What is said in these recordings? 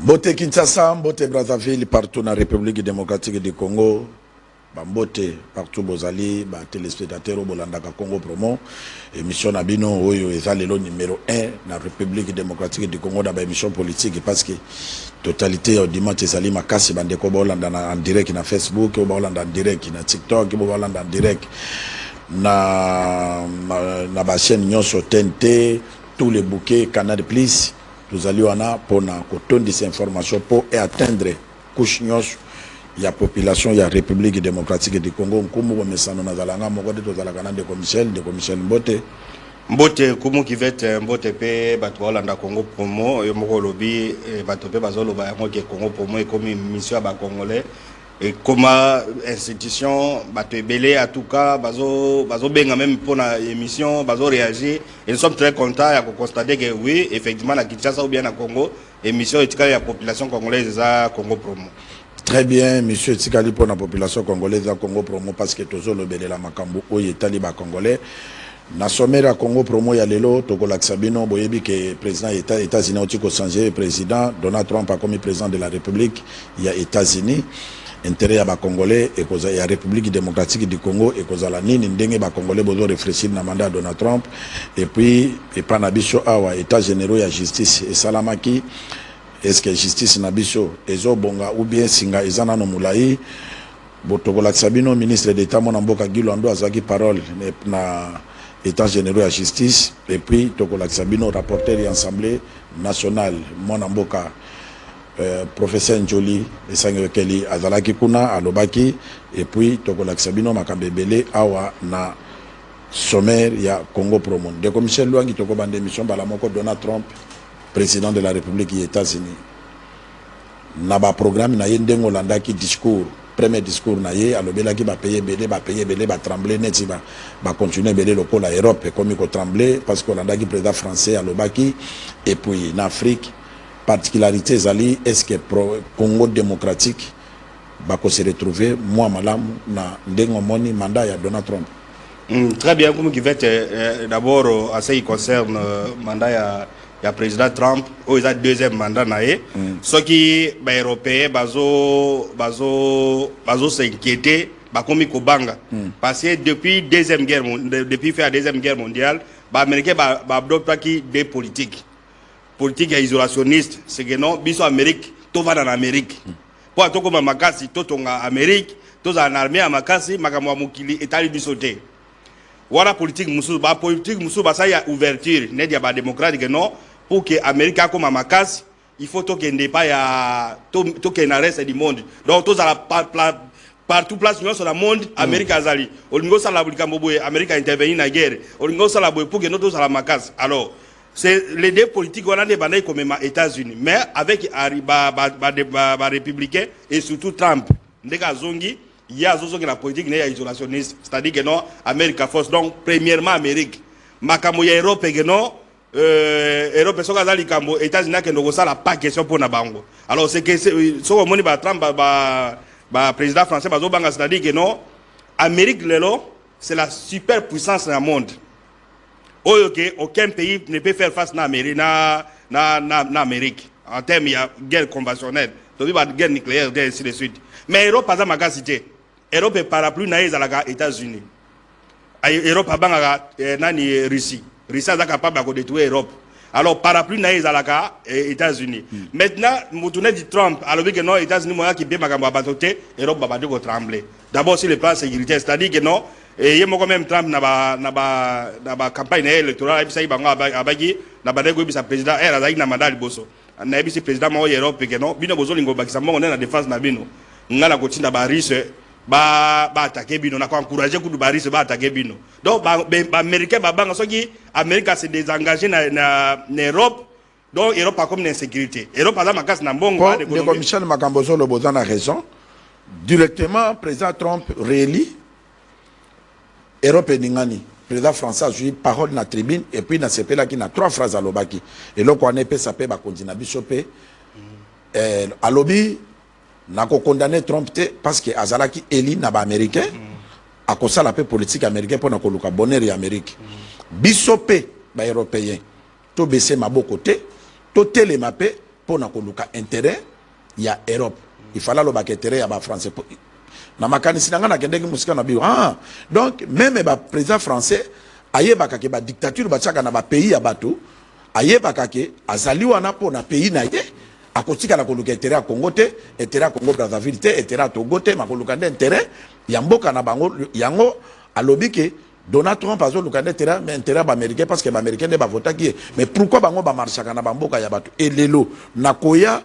Mbote Kinshasa, Mbote Brazzaville, partout dans la République démocratique du Congo, Mbote partout Bozali, téléspectateurs au Bolandaka Congo Promo, émission Nabino, Oyo, Ezalelo numéro 1 dans la République démocratique du Congo, dans l'émission politique, parce que totalité au dimanche, Ezali Makasi, Bandeko Bolanda en direct dans Facebook, Bolanda en direct dans TikTok, Bolanda en direct dans la chaîne Nyonso TNT, tous les bouquets, Canal Plus. Nous allons pour des informations pour atteindre couche il y a population, il y a République démocratique du Congo. Comme nous sommes de Mbote. Mbote, comme qui va être Mbote pe batwa landa Congo promo, yo moko lobi batope bazolo ba ngoke Congo promo et comme mission ba congolais et comme institution bato belé à tout cas bazo benga même pour la émission bazo réagir et nous sommes très contents à constater que oui effectivement la Kinshasa ou bien à Congo émission et la population congolaise à Congo promo. Très bien, monsieur Tikali pour la population congolaise à Congo promo parce que toujours le belé la makambo oye taliba congolais. Na sommet à Congo promo ya lelo tokola Sabino boyebi que président États-Unis otiko changer président Donald Trump a comme président de la République il y a États-Unis intérêt à Congolais et cause la République démocratique du Congo et cause la nini ndenge ba Congolais bozo réfléchir na mandat Donald Trump et puis et panabiso awa état généraux ya justice et salamaki est-ce que justice na biso ezo bonga ou bien singa ezana no mulai botokola Sabino ministre d'état mona mboka Gilando azaki parole na état généraux ya justice et puis tokola Sabino rapporteur et assemblée nationale mona mboka professeur Njoli Esange Kelly azalaki kuna alobaki et puis tokola Sabino makambebele awa na sommaire ya Congo promo de commissaire Luangi toko bande mission bala moko Donald Trump président de la République des États-Unis na ba programme na yendengo landaki discours premier discours na ye alobelaki ba payer belé ba trembler neti ba continuer belé lokola Europe comme ko trembler parce que landaki président français alobaki et puis en Afrique particularité zali est-ce que Congo démocratique va se retrouver moi malam na ndengo moni mandat ya Donald Trump. Très bien, comme qui va d'abord à ce qui concerne mandat ya président Trump où il a deuxième mandat naé ce qui ba européen bazo s'inquiéter ba komi ko banga parce que depuis faire deuxième guerre mondiale ba américain ba adoptaki des politiques politique isolationniste c'est que non biso Amérique to va dans Amérique pour to comme makasi to tonga Amérique to za na armée makasi makamwa mukili etali biso te wala politique musu ba ça ya ouverture ne dia ba démocrate que non pour que Amérique a comme makasi il faut to kende pas ya to kena reste du monde donc to za la partout place sur le monde Amérique azali olingo sala bulikambo boye Amérique a intervenir na guerre olingo sala boye pour que no to za la makasi alors c'est les deux politiques on a des bandits comme les États-Unis mais avec les républicains et surtout Trump ndeka zongi il y a la politique isolationniste c'est-à-dire que non Amérique force donc premièrement Amérique makamo ya Europe que non Europe so kazali kambo États-Unis que ndoko sala pas question pour na bango alors c'est que so moni ba Trump ba président français bazo banga c'est-à-dire que non Amérique lelo c'est la super puissance dans le monde. Aucun pays ne peut faire face à l'Amérique en termes de guerre conventionnelle, de guerre nucléaire, ainsi de suite. Mais l'Europe n'a pas cité. L'Europe est parapluie dans les États-Unis. L'Eupe a la Russie. Russie est capable de détruire l'Europe. Alors, parapluie dans les États-Unis. Maintenant, Moutoune dit Trump, alors que non, les États-Unis, qui peuvent l'Europe va trembler. D'abord, sur le plan sécuritaire, c'est-à-dire que non. Et il y a même Trump na campagne électorale et bango abagi na badego bisa président era zaiki na mandat liboso na bisi président mo Europe que non bino bozo lingo bakisa mo na défense na bino ngala ko tinda ba riche ba attaquer bino na ko encourager ku ba riche ba attaquer bino donc ba américain ba banga soki America se désengager na Europe donc Europe a comme une insécurité Europe a makas na mbongo de comme Michel Makambozo le bozan a raison directement président Trump réélit Europe et Ningani, président français a joué parole dans la tribune et puis dans ce pays-là qui a 3 phrases à l'obaki. Et là, on a fait ça, on continue à bichopper. À l'obby, on a condamné Trump parce que Azalaki Eli n'a pas américain, à cause de la paix politique américaine pour nous bonheur et Amérique. Bichopper, les Européens, tout baisser ma beau côté, tout télémapé, pour na koluka intérêt ya Europe. Il fallait le intérêt ya ba français. Na makanisi na ngana kendeki musika na bio. Ah, donc même ba président français ayebaka ke ba dictature ba tsaka na ba pays ya bato, ayebaka ke azali wana po na pays na ye akotika na koluka intérêt ya Congo te, intérêt ya Congo Brazzaville te, intérêt ya Togo te, makoluka nde intérêt ya mboka na bango yango alobi ke Donald Trump a intérêt mais intérêt américain parce que les Américains ne votent pas. Mais pourquoi bango ba marcher kana bamboka ya bato et lelo nakoya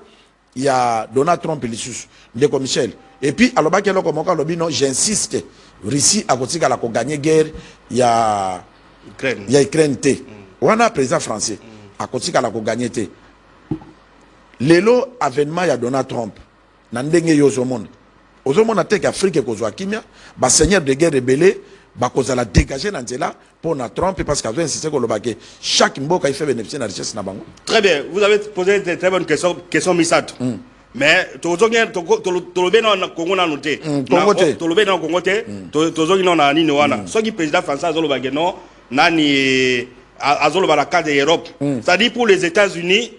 ya Donald Trump lisus ndeko Michel et puis aloba ke loko moka lobi non j'insiste Russie a kotika la ko gagner guerre ya Ukraine te wana président français a kotika la ko gagner te lelo avènement ya Donald Trump na ndenge yo ozomona te ka Afrique kozwa kimia ba seigneur de guerre rebelle bakozala dégager na nzela pour na Trump parce qu'il a insisté que chaque mboka il fait bénéficier de la richesse na bango. Très bien, vous avez posé de très bonnes questions Misato. Mais tozongi tolobe na Congo na noté. Tolobe na Congo te, tozongi na nini wana. Soki président français azoloba non nani azoloba la carte de l'Europe. C'est-à-dire pour les États-Unis,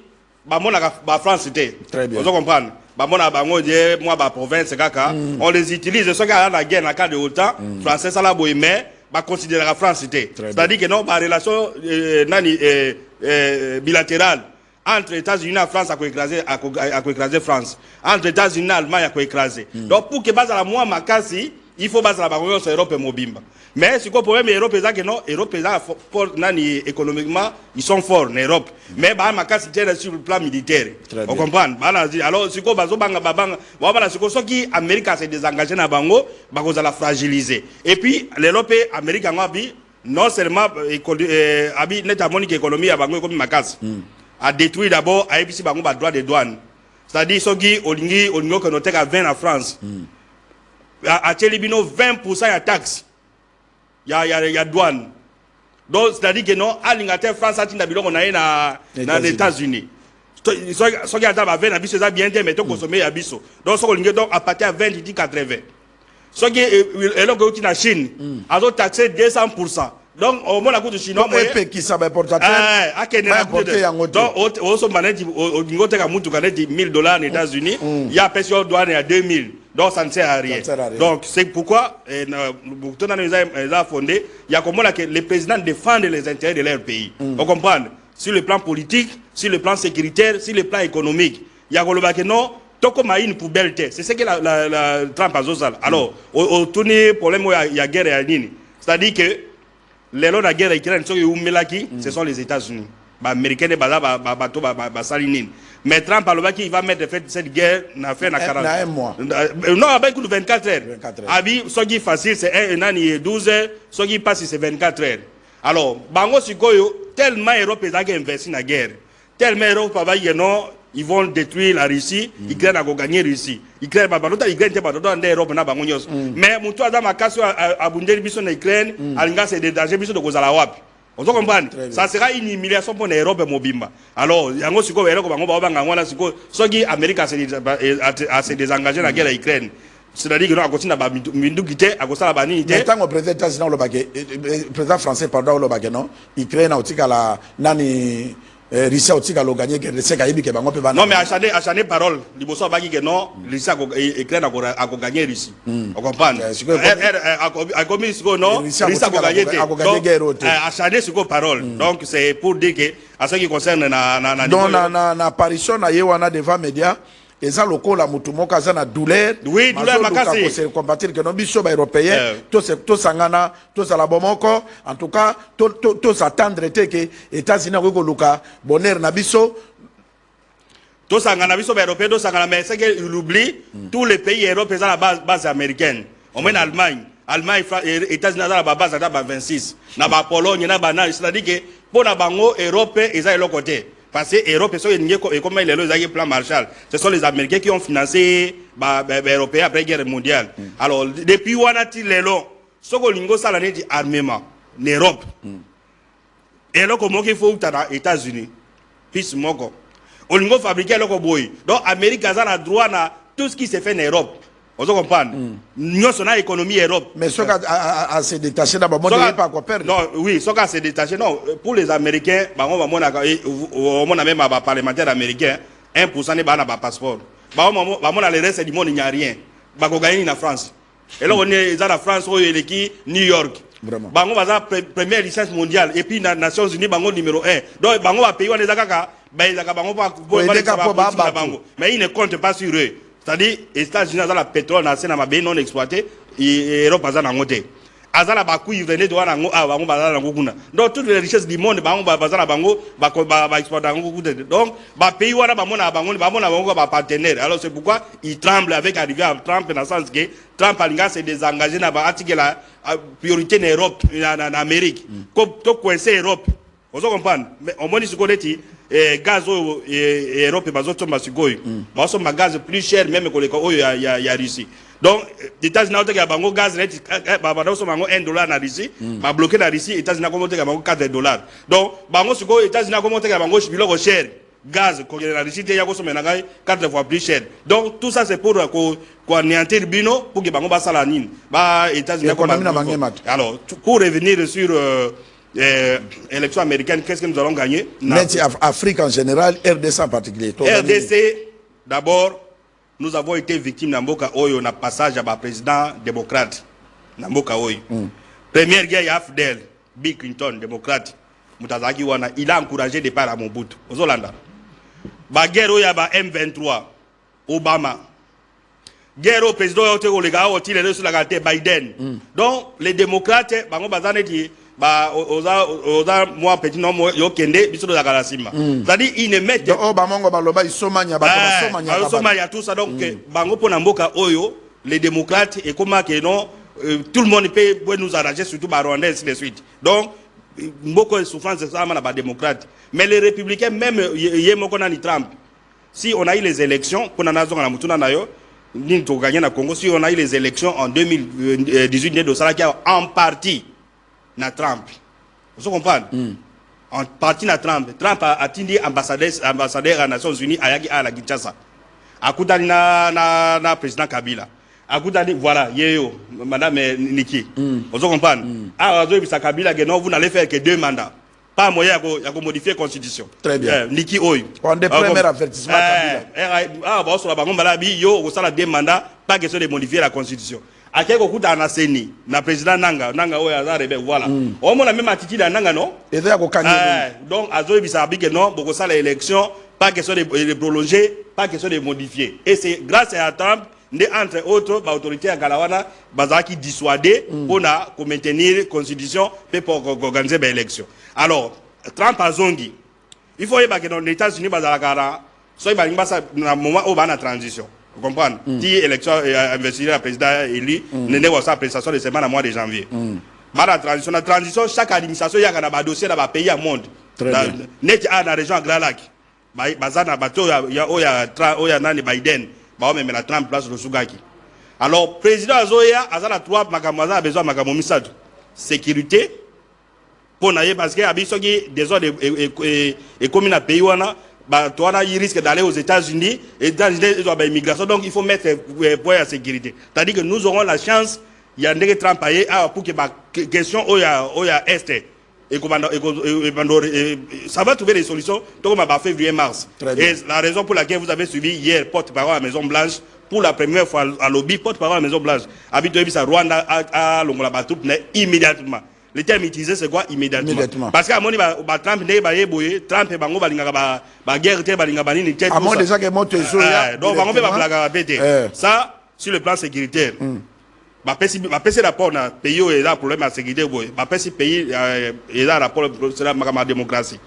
ba mona ba France te. Très bien. Vous comprenez? Bamona bango de moi ba province kaka on les utilise ce cas la guerre na cas de OTAN français ça la boy mais ba considérer la France c'est-à-dire que non ba relation nani bilatérale entre États-Unis et France à écraser France entre États-Unis et Allemagne à écraser donc pour que base la moi makasi il faut base la bango sur Europe mobimba mais ce qu'on problème Europe c'est que non Europe fort nani économiquement ils sont forts en Europe mais bah makasi tient sur le plan militaire on comprend alors ce qu'on bazo banga voilà ce qu'on soit qui Amérique s'est désengagé na bango bah cause la fragiliser et puis l'Europe Amérique en abi non seulement abi notamment économie à bango comme makasi a détruit d'abord a épicé bango ba droit de douane c'est-à-dire ce qui olingi que noté à 20 en France à Télébino 20% de taxes il y a douane donc c'est-à-dire que non à l'Angleterre France a tinda biloko na na les États-Unis so qui attend à 20 na biso ça bien mais to consommer à biso donc so lingi donc à partir de 20 dit 80 so qui eloko uti na Chine a taxé 200%. Donc au moins la coût de chinois moi qui ça va importateur donc au so maneti au ngote ka mutu kaneti $1000 aux États-Unis il y a pression douane à 2000 donc ça ne sert à rien donc c'est pourquoi Bouton a fondé il y a comme que les présidents défendent les intérêts de leur pays on comprend sur le plan politique sur le plan sécuritaire sur le plan économique il y a que non toko une poubelle c'est ce que la Trump a zozal alors au tourner problème il y a guerre à nini c'est-à-dire que les lois de la guerre ukrainienne ce sont les États-Unis. Les Américains mais Trump il va mettre cette guerre dans 40 mois. Non, avec 24 heures. Ce qui est facile, c'est 1 an et 12 heures. Ce qui passe, c'est 24 heures. Alors, tellement l'Europe a investi dans la guerre. Tellement l'Europe ils vont détruire la Russie, ils gagnent à gagner la Russie. Ils gagnent à gagner l'Europe. Mais mon toit dans ma casse à Bundel Bisson en Ukraine, à c'est des dangers Bisson de Gozalawap. On se comprend? Ça sera une humiliation pour l'Europe mobimba. Alors, il y a un siko, il y a un siko, ce qui Amérique a se désengagé dans la guerre à Ukraine. C'est-à-dire que nous avons continué à minduquiter, à cause de la banine. Mais tant que le président français, pardon, le baguette, non, Ukraine a aussi la nani. Russie a aussi gagné non mais à chaque parole il faut savoir que non Russie a gagné Russie on comprend a commis ce non Russie a gagné à chaque parole donc c'est pour dire que à ce qui concerne na apparition na yewana devant médias et ça le la mutumoka za na douleur oui douleur makasi pour se combattre que non biso ba européen to sangana to sala bomoko en tout cas to s'attendre que États-Unis ko luka bonheur na biso to sangana biso ba européen to sangana mais c'est que il oublie tous les pays européens à la base américaine on met Allemagne États-Unis à la base à 26 na ba Pologne na ba c'est-à-dire que pour na bango Europe et ça est l'autre côté. Parce que l'Europe, et comme il y a le plan Marshall, ce sont les Américains qui ont financé les Européens après la guerre mondiale. Alors, depuis Wanati Lelo, ce que ça l'année d'armement, l'Europe. Et là, comment il faut aux États-Unis, puis Moko. On a fabriqué le boy. Donc, l'Amérique a le droit à tout ce qui se fait en Europe. On se comprend. Nous sommes en économie Europe. Mais ce qui s'est détaché d'abord, on ne pas quoi perdre. Non, oui, ce qui s'est détaché, non. Pour les Américains, on a même un parlementaire américain, 1% n'est pas na passeport. Bah on a le reste du monde, il n'y a rien. Bah on gagne en France. Et là on est dans la France, on est qui New York. Vraiment. Bah on va la première licence mondiale et puis dans les Nations Unies, bah on numéro 1. Donc bah on va payer on les akaka, bah ils akaka, bah on va mais ils ne comptent pas sur eux. C'est-à-dire les États-Unis dans la pétrole, dans la bien non exploité, et Europe a dans côté. Azala baku ils venaient de voir ngo ah bango bazala ngo kuna. Donc toutes les richesses du monde bango bazala bango ba exploiter ngo kuna. Donc ba pays wana ba mona bango ba partenaire. Alors c'est pourquoi ils tremblent avec arrivé à Trump dans le sens que Trump a s'est désengagé na ba article la priorité en Europe en Amérique. Comme to coincer Europe. Vous comprenez? Mais au moins ce qu'on dit gaz et Europe bazo tomba sikoyo. Ba so ma gaz plus cher même que il y a Russie. Donc, les États-Unis ont bango gaz net, bango $1 na Russie, ba bloqué la Russie, les États-Unis ont bango $4. Donc, bango suko États-Unis ont bango biloko cher, gaz ko la Russie te yako so menanga 4 fois plus cher. Donc tout ça c'est pour ko anéantir bino pour que bango ba sala nini. Ba États-Unis alors pour revenir sur élection américaine, qu'est-ce que nous allons gagner? Afrique en général, RDC en particulier. RDC d'abord nous avons été victimes d'Amboka Oyo, na passage à président démocrate. Namboka Oyo. Première guerre, il y a Fidel, Bill Clinton, démocrate. Mutazaki Wana, il a encouragé des parts à Mobutu. Aux Hollanda. Ba guerre, il y a M23, Obama. Guerre au président, il y a Biden. Donc, les démocrates, Bango Bazane dit, oza moi petit nom yo kende biso de la galasima c'est-à-dire ils ne mettent oh bamongo baloba isomanya tout ça donc bango pona mboka oyo les démocrates et comment que non tout le monde peut nous arranger surtout ba Rwandais ainsi de suite donc mboko souffrance ça na ba démocrate mais les républicains même yemoko na ni Trump si on a eu les élections pona nazonga na mutuna nayo ni to gagner na Congo si on a eu les élections en 2018 de Salaka en partie na Trump. Vous comprenez? En partie na Trump. Trump a attendu ambassadeur aux Nations Unies à la Kinshasa. Akutani na président Kabila. Akutani voilà, yeyo madame Niki. Vous comprenez? Ah ça Kabila que non vous n'allez faire que 2 mandats. Pas moyen de modifier la constitution. Très bien. Niki Oy. On des premiers avertissements Kabila. Ah bon sur la bango malabi yo au sala 2 mandats, pas question de modifier la constitution. Akeko kuta na seni na président nanga oyo azarebe voilà on mona même attitude nanga non et ça ko donc azoy bisabi que non boko sala élection pas question de prolonger pas question de modifier et c'est grâce à Trump entre autres ba autorité à Galawana bazaki dissuader pour na maintenir constitution pour organiser ba élection alors Trump azongi il faut y que dans les États-Unis bazala so ba ngba na moment où ba na transition. Vous comprenez? Si l'élection investiture le président élu, n'est pas sa prestation de semaine à mois de janvier. La transition, chaque administration, il y a un dossier dans le pays au monde. Net à la région Grand Lac. Bazana bateau, il y a Nani Biden, même la Trump place de Sugaki. Alors, président Azoya, Azala 3, Makamaza a besoin de Makamomisad. Sécurité, pour naïe, parce qu'il y a des ordres et comme un pays, il risque d'aller aux États-Unis et dans l'immigration. Donc il faut mettre pour la sécurité. C'est-à-dire que nous aurons la chance, il y a des Trump pour que la question où il y a Est et ça va trouver des solutions comme à février-mars. Et la raison pour laquelle vous avez suivi hier porte-parole à la Maison Blanche pour la première fois à lobby porte-parole à la Maison Blanche. Habituellement, Rwanda a l'ongla batoup immédiatement. Le terme utilisé c'est quoi immédiatement. Parce qu'à mon niveau Trump n'est pas ébouillé, Trump est bango balinga ba guerre te balinga banini tête. À mon déjà que moto donc bango be ba blaga pété. Ça sur le plan sécuritaire. Ba pesi rapport na pays où il y a problème à sécurité boy. Ba pesi pays il y a rapport sur la démocratie.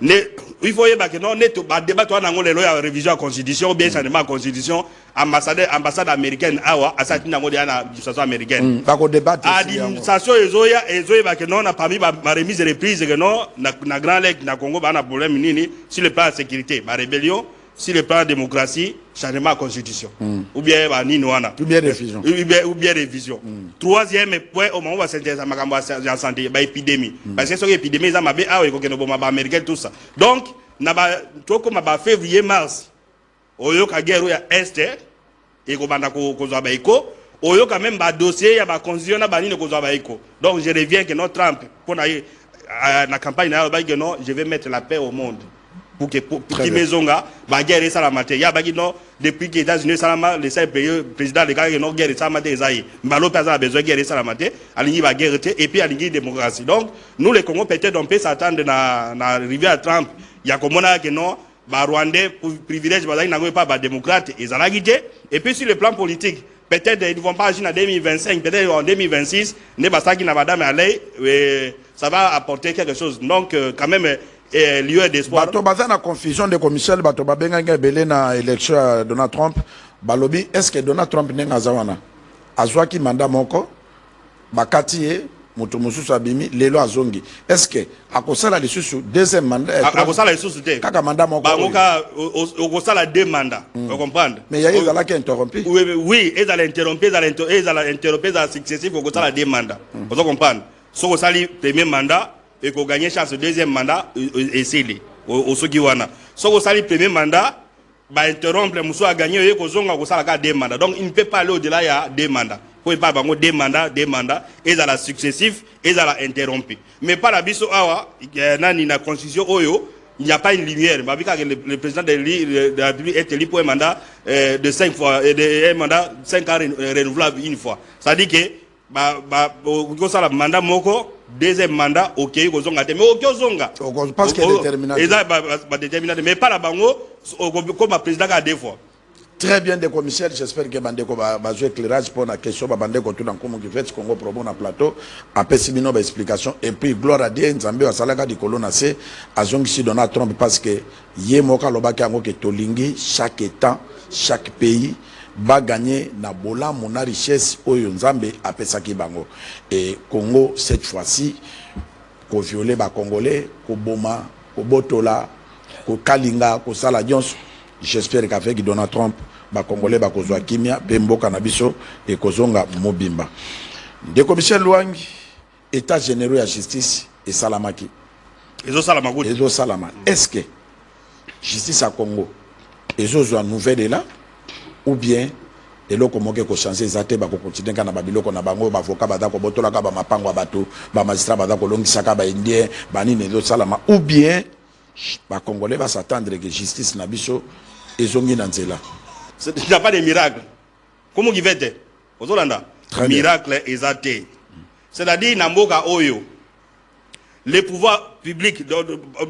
Il faut y que non net ba débat toi nango lelo ya révision à constitution ou bien changement à constitution ambassade américaine awa asati nango dia na administration américaine ba ko débattre administration ezoya que non na parmi ba remise de reprise que non na Grand Lac na Congo ba na problème nini sur le plan de sécurité ba rébellion sur le plan de démocratie changement à constitution ou bien ba nini wana ou bien révision troisième point au moment où va s'intéresser makambo ya santé ba épidémie parce que cette épidémie ça mabe awa ko keno ba américain tout ça donc na ba to comme ba février mars oyo ka guerre ya est et ko banda ko zo ba iko oyo quand même ba dossier ya ba constitution na ba nini ko zo ba iko donc je reviens que notre Trump pour na campagne na ba que non je vais mettre la paix au monde pour que maisonga ba guerre ça la maté ya ba qui non depuis que les États-Unis ça la les président les gars qui non guerre ça maté ezai mbalo pas a besoin guerre ça la maté alingi ba guerre et puis alingi démocratie. Donc nous les Congo peut-être on peut s'attendre na arriver à Trump ya komona que non ba Rwandais privilège ba n'a pas ba démocrate et puis sur le plan politique peut-être ils ne vont pas agir en 2025 peut-être en 2026 ne ba ça qui n'a pas d'âme aller ça va apporter quelque chose. Donc quand même lieu d'espoir. Bato baza na confusion de commissaire bato babenga belé na élection à Donald Trump balobi est-ce que Donald Trump nenga zawana azwaki mandat moko bakati mutu mususu abimi lelo azongi est-ce que akosala lisusu deuxième mandat akosala lisusu te kaka mandat moko bamoka okosala deux mandats vous comprenez mais ya ezala ki interrompu oui ezala interrompu ezala successif okosala deux mandats vous comprenez so kosali premier mandat et qu'on gagne chance deuxième mandat et c'est au Sokiwana. So au sali premier mandat, bah interrompre Mousso a gagné et qu'on zonga au salaka deux mandats. Donc il ne peut pas aller au-delà il y a deux mandats. Faut pas bango deux mandats et à la successif et à la interrompu. Mais pas la biso awa nani na constitution oyo il n'y a pas une lumière. Bah le président de la République est élu pour un mandat de 5 fois et un mandat 5 ans renouvelable une fois. Ça dit que au sala mandat moko deuxième mandat ok kozonga te mais ok ozonga parce que déterminant déterminant mais pas la bango comme président a deux fois. Très bien des commissaires, j'espère que bandeko ba jouer éclairage pour la question ba bandeko tout dans comme qui fait Congo promo na plateau après simino ba explication et puis gloire à Dieu Nzambe asalaka di kolona c'est azongi si Donald Trump parce que yé moka lobaki yango ke tolingi chaque état chaque pays va gagner na bola mona richesse oyo Nzambe apesaki bango et Congo cette fois-ci ko violer ba congolais ko boma ko botola ko kalinga ko sala nyonso. J'espère qu'avec Donald Trump ba congolais ba kozwa kimia pe mboka na biso et kozonga mobimba de commissaire Lwangi état généraux ya justice et salamaki ezo salama est-ce que justice à Congo ezo nouvelle là ou bien eloko moke ko changer zate ba ko continuer kana babiloko na bango ba avocat ba dako botola ka ba mapango bato ba magistrat ba dako longisa ka ba indien ba nini ezo salama ou bien ba congolais va s'attendre que justice na biso ezongi na nzela. Il n'y a pas de miracle. Comment il va être miracle exacté. C'est-à-dire Namboka Oyo. Les pouvoirs publics,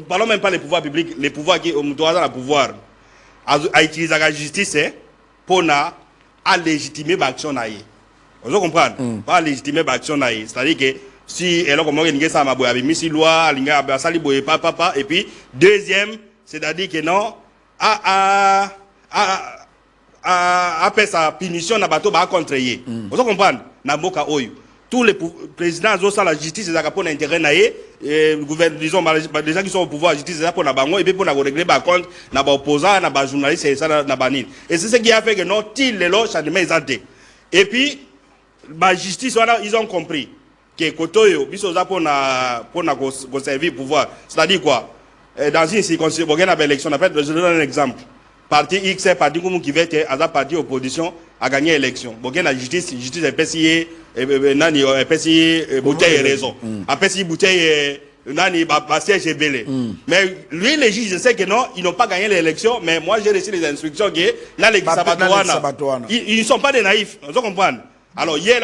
parlons même pas les pouvoirs publics, les pouvoirs qui ont le pouvoir à utiliser la justice pour légitimer l'action. Vous comprenez? Pas légitimer l'action. C'est-à-dire que si elle a commencé à ma boîte, mis si loi, elle a sali boye papa, et puis deuxième, c'est-à-dire que non, après sa punition na bateau ba contre-yé. Vous comprenez? Na boka oyo. Tous les présidents ont la justice et pour l'intérêt naé, disons les gens qui sont au pouvoir la justice pour na bango et puis pour na régler ba compte na ba opposant na ba journaliste et ça na banine. Et c'est ce qui a fait que non til les lois changement exacté. Et puis ba justice ils ont compris que kotoyo biso za pour na servir pouvoir. C'est-à-dire quoi? Dans une circonscription, on a une élection, je donne un exemple. Parti X, parti qui va être à la partie opposition, a gagné l'élection. Bon, la justice est payée, bouteille raison. Après, si bouteille, siège est belé. Mais lui, les juges, je sais que non, ils n'ont pas gagné l'élection, mais moi, j'ai reçu les instructions que ils ne sont pas des naïfs. Vous comprenez? Alors, hier,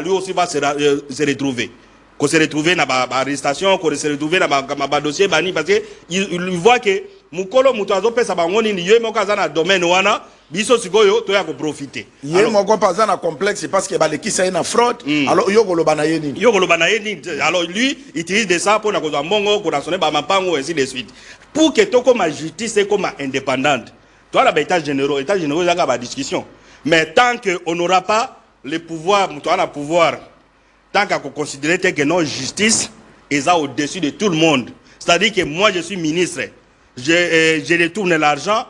lui aussi va se retrouver. Qu'on se retrouve dans ma arrestation, qu'on se retrouve dans ma dossier bani parce que il voit que mukolo mutazo pesa bangoni ni yemo kaza na domaine wana biso sikoyo to ya ko profiter. Yemo ko paza na complexe parce que baleki ça na fraude. Alors yo koloba na yeni. Alors lui il utilise de ça pour na kozwa mbongo ko na sonner ba mapango ainsi de suite. Pour que to comme justice et comme indépendante. Toi la état généraux il y a ba discussion. Mais tant que on n'aura pas le pouvoir, toi la pouvoir tant qu'on considère que non justice est au-dessus de tout le monde. C'est-à-dire que moi je suis ministre, je détourne l'argent,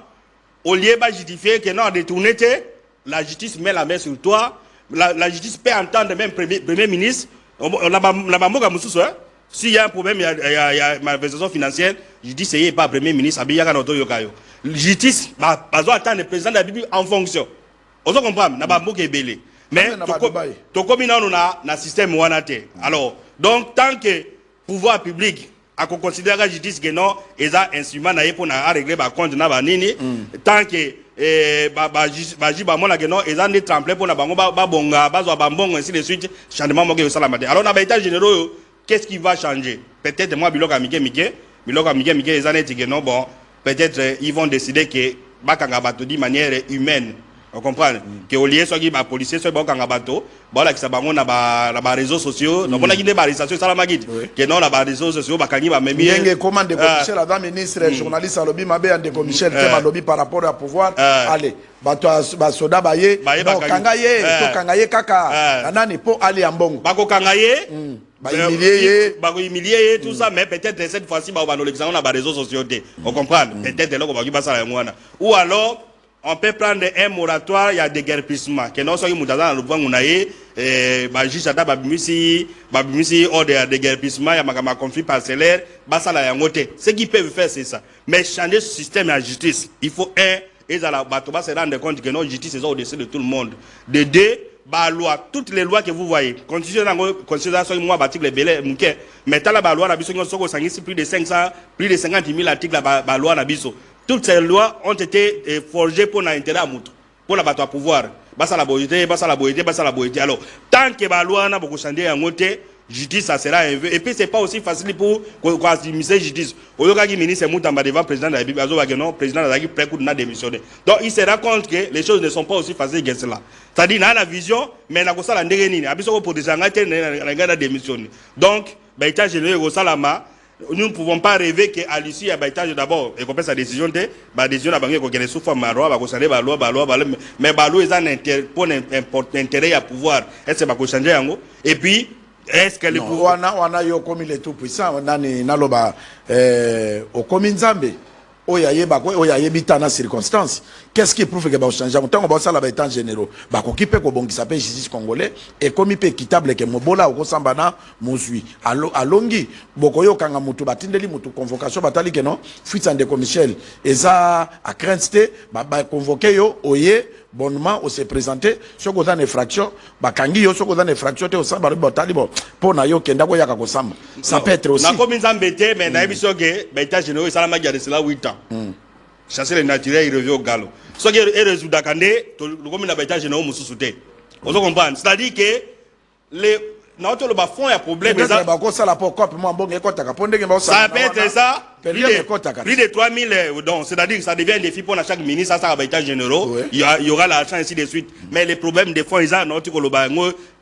au lieu de justifier que non, détourner, la justice met la main sur toi, la justice peut entendre même premier ministre, s'il y a un problème, il y a malversation financière, je dis c'est pas premier ministre, la justice va attendre le président de la République en fonction. Vous comprenez? Mais tout comme on a un système ouanate. Alors, donc tant que pouvoir public à considérer la justice que non, ils ont un instrument pour régler les comptes na banini tant que ils ont des tremplins pour bonga ainsi de suite changement au salamate. Alors dans l'état généraux, qu'est-ce qui va changer? Peut-être moi biloka mike ils ont dit que non, bon, peut-être ils vont décider que bakanga bato de manière humaine. Vous comprenez? Que au lieu soit qui policier soit bakanga bato, voilà que ça bango na ba réseaux sociaux, donc on a des réseaux ça la magite. Que non la réseaux sociaux bakangi ba memi. Yenge commande de Michel la ministre journaliste lobby mabe en de Michel tema lobby par rapport à pouvoir. Allez, bato ba soda baye, non kangaye, to kangaye kaka. Nani po ali ambongo. Bako kangaye. Humilier tout ça, mais peut-être cette fois-ci on a les réseaux sociaux. On comprend? Peut-être là on va passer la moine. Ou alors on peut prendre un moratoire, il y a des guerpissements. Que non, soit il dans le point où on a juste à babimisi hors de guerpissements, il y a un conflit parcellaire, ça la yangote. Ce qu'ils peuvent faire, c'est ça. Mais changer ce système de la justice, il faut et ça la batoba se rendre compte que non, justice est au-dessus de tout le monde. De deux, loi, toutes les lois que vous voyez, constitution moi article belé mais la loi na biso plus de 50 000 articles la loi na biso. Toutes ces lois ont été forgées pour l'intérêt à mouton, pour la bataille à pouvoir. Basa la boité. Alors, tant que la loi n'a pas changé en côté, justice, ça sera un vœu. Et puis, c'est pas aussi facile pour administrer justice. Au lieu que ministre Moutamba devant le président de la République, le président de la République prêt de démissionner. Donc, il se rend compte que les choses ne sont pas aussi faciles que cela. C'est-à-dire, il a la vision, mais il a la ndérénine. Il a besoin pour des engagés, il a démissionné. Donc, il y a nous ne pouvons pas rêver qu'à l'issue, il d'abord, et qu'on sa décision, la décision de la banque qui est sous forme de loi, mais la loi est intérêt à pouvoir. Est-ce que ça va changer? Et puis, est-ce que le pouvoir. On a eu comme il est tout puissant, on a au commun Zambé. Dans circonstances. Qu'est-ce qui prouve que va changer? On va ça là étant généraux. Bah qui peut qu'on s'appelle justice congolais et comme il peut équitable que mobola au sambana monsui alongi bokoyo kanga mutu batindeli mutu convocation batali que non fuite en de Michel eza à crainte ba convoquer yo oye bonnement on s'est présenté sur ko dans infraction ba kangi yo sur ko dans infraction te au samba batali bon pour na yo kenda ko yaka ko samba ça peut être aussi na comme nzambete mais na biso ke ba état généraux ça la magia de cela 8 ans chasser le naturel il revient au galop ce qui est résultat kandé le comme na ba état généraux mususuté on se comprend c'est-à-dire que les notre fond a problème ça peut être ça plus de 3000 donc c'est-à-dire que ça devient un défi pour chaque ministre ça va état généraux il y aura l'argent ainsi de suite mais les problèmes des fonds ils ont notre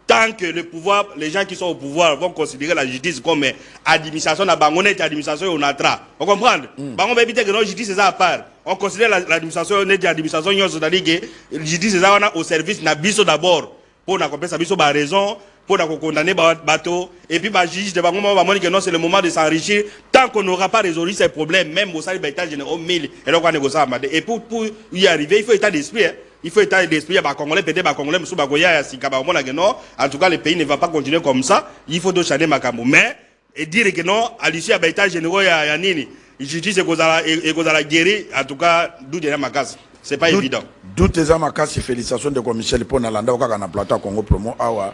tant que le pouvoir les gens qui sont au pouvoir vont considérer la justice comme administration na bangonette administration on atra on comprend bangon éviter que la justice est à part on considère l'administration net administration c'est-à-dire que la justice est au service na biso d'abord pour na compenser biso ba raison pour condamner bateau et puis bah juge de moment va que non c'est le moment de s'enrichir tant qu'on n'aura pas résolu ces problèmes même au sein de l'état général 1000 et donc on négocie et pour y arriver il faut état d'esprit il faut état d'esprit bah congolais peut-être bah congolais musu ba goya si kaba mona que non en tout cas le pays ne va pas continuer comme ça il faut donc changer makambo mais et dire que non à l'issue à l'état général ya nini justice et kozala guéri en tout cas d'où déjà ma casse c'est pas évident d'où déjà ma casse félicitations de Michel pour nalanda okaka na plateau Congo promo awa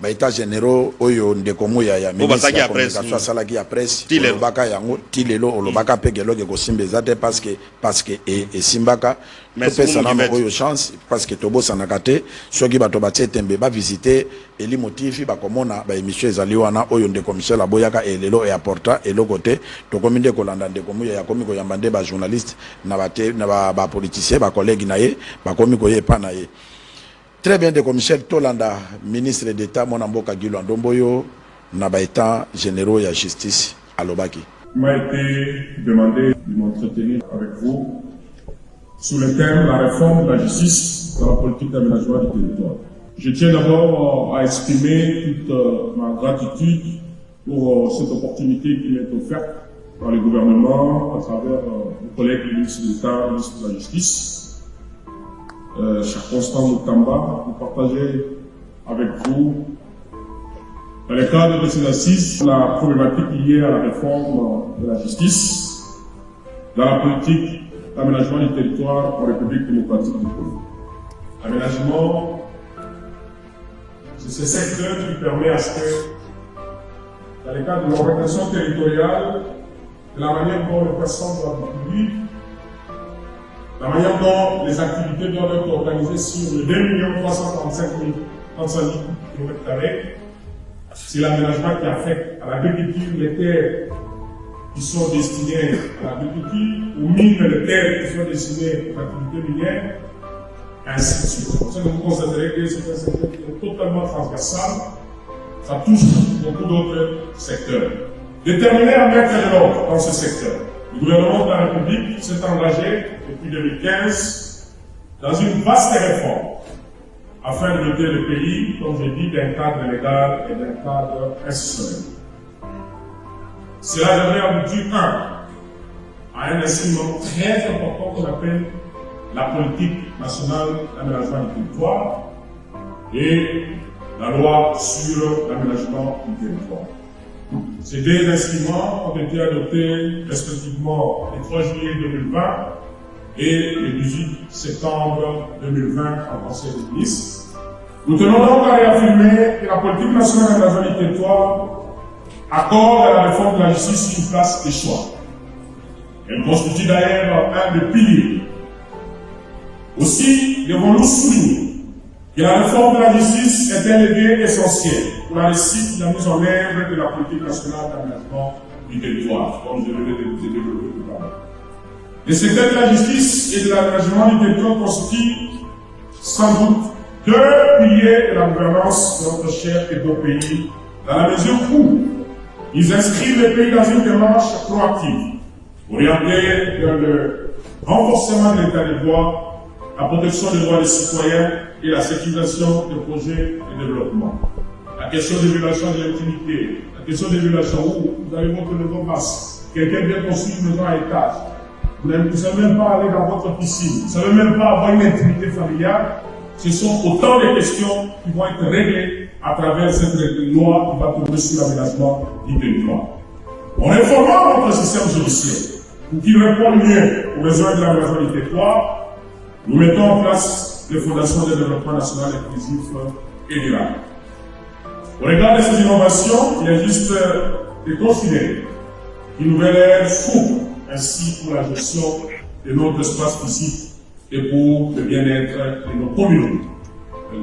ba état généraux oyo ndeko moya ya ministre ya communication salaki ya presse olobaka yango tilelo olobaka pegelo ke kosimba te parce que et simbaka to pesa na oyo chance parce que tobosana kate soki bato batie tembe ba visiter eli motifi ba komona ba émission ezali wana oyo ndeko Michel aboyaka elelo et apporta et lokote to kominde kolanda ndeko moya ya komiko ya mbande ba journaliste na ba politicien ba collègue na ye ba komiko ye pa na ye. Très bien, de Michel Tolanda, ministre d'État, mon amboka Guilo Ndomboyo, n'a état généraux et la justice à Lobaki. Il m'a été demandé de m'entretenir avec vous sur le thème la réforme de la justice dans la politique d'aménagement du territoire. Je tiens d'abord à exprimer toute ma gratitude pour cette opportunité qui m'est offerte par le gouvernement à travers mon collègue ministre d'État, ministre de la Justice. Cher Constant Moutamba, pour partager avec vous, dans le cadre de ces assises, la problématique liée à la réforme de la justice dans la politique d'aménagement du territoire en République démocratique du Congo. Aménagement, c'est ce secteur qui permet à ce que dans le cadre de l'organisation territoriale, de la manière dont les personnes doivent vivre, la manière dont les activités doivent être organisées sur le 2 335 000 km², c'est l'aménagement qui affecte à l'agriculture les terres qui sont destinées à l'agriculture, aux mines les terres qui sont destinées aux activités minières, ainsi de suite. C'est pour ça que vous constaterez que c'est un secteur qui est totalement transversal, ça touche beaucoup d'autres secteurs. Déterminé à mettre de l'ordre dans ce secteur, le gouvernement de la République s'est engagé depuis 2015 dans une vaste réforme afin de doter le pays, comme je dis, d'un cadre légal et d'un cadre institutionnel. Cela devrait aboutir, à un instrument très important qu'on appelle la politique nationale d'aménagement du territoire et la loi sur l'aménagement du territoire. Ces deux instruments ont été adoptés respectivement le 3 juillet 2020 et le 18 septembre 2020 en Conseil des ministres. Nous tenons donc à réaffirmer que la politique nationale d'aménagement du territoire accorde à la réforme de la justice une place de choix. Elle constitue d'ailleurs un des piliers. Aussi, devons-nous souligner que la réforme de la justice est un levier essentiel pour la réussite de la mise en œuvre de la politique nationale d'aménagement du territoire, comme je l'ai développé tout à l'heure. Le secteur de la justice et de l'aménagement du territoire constituent sans doute deux piliers de la gouvernance de notre cher et beau pays, dans la mesure où ils inscrivent le pays dans une démarche proactive, orientée vers le renforcement de l'état de droit, la protection des droits des citoyens et la sécurisation des projets de développement. La question des violations de l'intimité, la question des violations où vous avez votre maison basse, quelqu'un vient construire une maison à étage, vous ne savez même pas aller dans votre piscine, vous ne savez même pas avoir une intimité familiale, ce sont autant de questions qui vont être réglées à travers cette loi qui va tomber sur l'aménagement du territoire. En réformant notre système judiciaire pour qu'il réponde mieux aux besoins de l'aménagement du territoire, nous mettons en place les fondations de développement national inclusif et durable. Au regard de ces innovations, il est juste de considérer qu'une nouvelle ère s'ouvre ainsi pour la gestion de notre espace physique et pour le bien-être de nos communautés.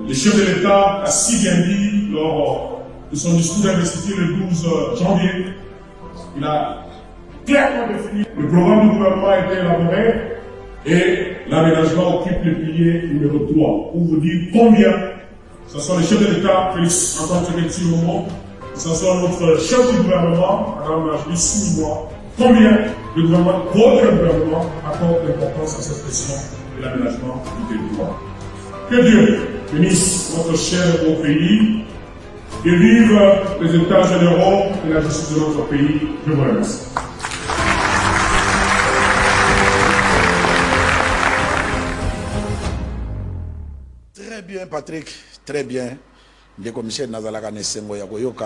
Le chef de l'État a si bien dit lors de son discours d'investiture le 12 janvier, il a clairement défini le programme du gouvernement a été élaboré et l'aménagement occupe le pilier numéro 3 pour vous dire combien, ce soit le chef de l'État, Félix Antoine Tshisekedi, ce soit notre chef du gouvernement, Mme Najmi Souminois, combien le gouvernement, votre gouvernement, accorde l'importance à cette question de l'aménagement du territoire. Que Dieu bénisse notre cher et beau pays et vive les États généraux et la justice de notre pays. Je vous remercie. Très bien, Patrick, très bien. Le commissaire Nazalaka Nesengo Yakoyoka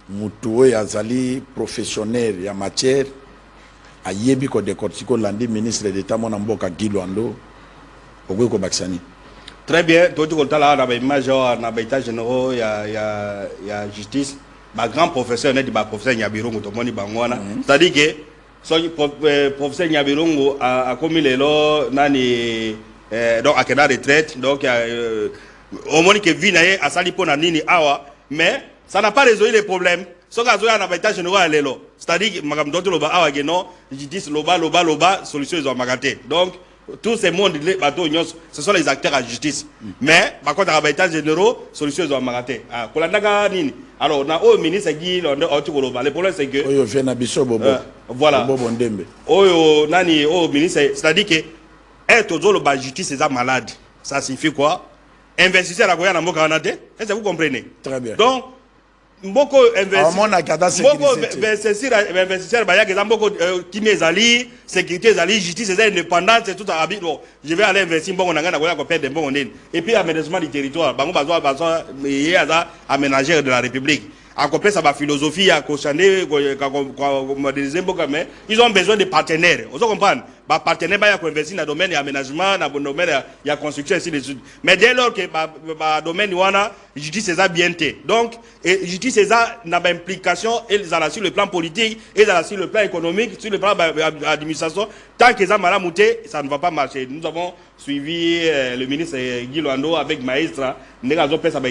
Moutoue Azali, professionnel en matière, a yebi ko décortiquer l'andi ministre d'État Monamboka Guilwando, Ogoyoko Baksani. Très bien, tout le temps là, on a image na l'état général, il y a justice, ma grand professeur n'est pas professeur Nyabirongo, tout le monde bangwana. C'est-à-dire que son professeur Nyabirongo a commis les lois, nani donc à quelle retraite, donc au moins que vinaye a sali pour nani awa, mais ça n'a pas résolu les problèmes. Ce qu'on a dans l'état général, c'est-à-dire que madame Dr. Loba awa geno, justice loba, solution ils ont magaté. Donc tous ces mondes, ce sont les acteurs à justice. Mais, par contre, dans l'état général, solution ils ont magaté. Alors, on a au ministre Guy, le problème c'est que. Voilà. Au ministre, c'est-à-dire que être au justice, c'est malade. Ça signifie quoi? Investisseur à Goya n'a est-ce que vous comprenez? Très bien. Donc, beaucoup investisseurs qui m'ezali sécurité ezali justice ezali indépendance c'est tout à bon je vais aller investir bon on a ko perdre bon on et puis aménagement du territoire bango bazo yaza aménageur de la République à côté ça va philosophie à ko changer ko moderniser mais ils ont besoin de partenaires vous comprenez ba partenaire ba ya ko investir dans domaine aménagement, dans domaine ya construction ainsi de suite. Mais dès lors que ba domaine wana justice c'est ça bienté. Donc justice c'est ça n'a pas implication et sur le plan politique et sur le plan économique, sur le plan administration. Tant que ça m'a mouté, ça ne va pas marcher. Nous avons suivi le ministre Guy Luando avec Maestra. Nous avons fait dans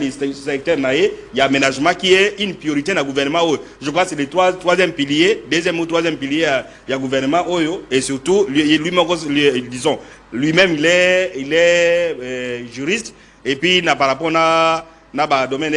le secteur il y a aménagement qui est une priorité dans le gouvernement. Je crois que c'est le troisième pilier, deuxième ou troisième pilier il y a gouvernement et surtout lui-même il est juriste et puis par rapport à domaine